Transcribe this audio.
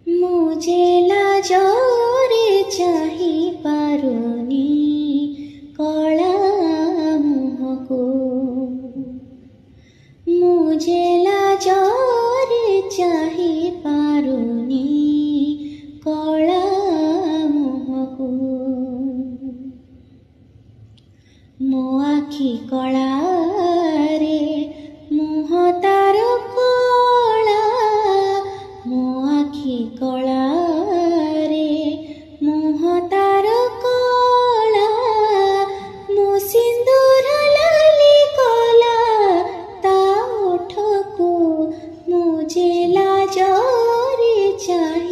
मुझे लाजरे चाही पारुनी कला मुहको मुझे लाजरे चाही पारुनी कला मुहको मो आखि कला रे मुह तार कला मो आखि कला रे मुह तार कला मो सिंदूर लाली कला ता ओठको मुझे लाजरे चाही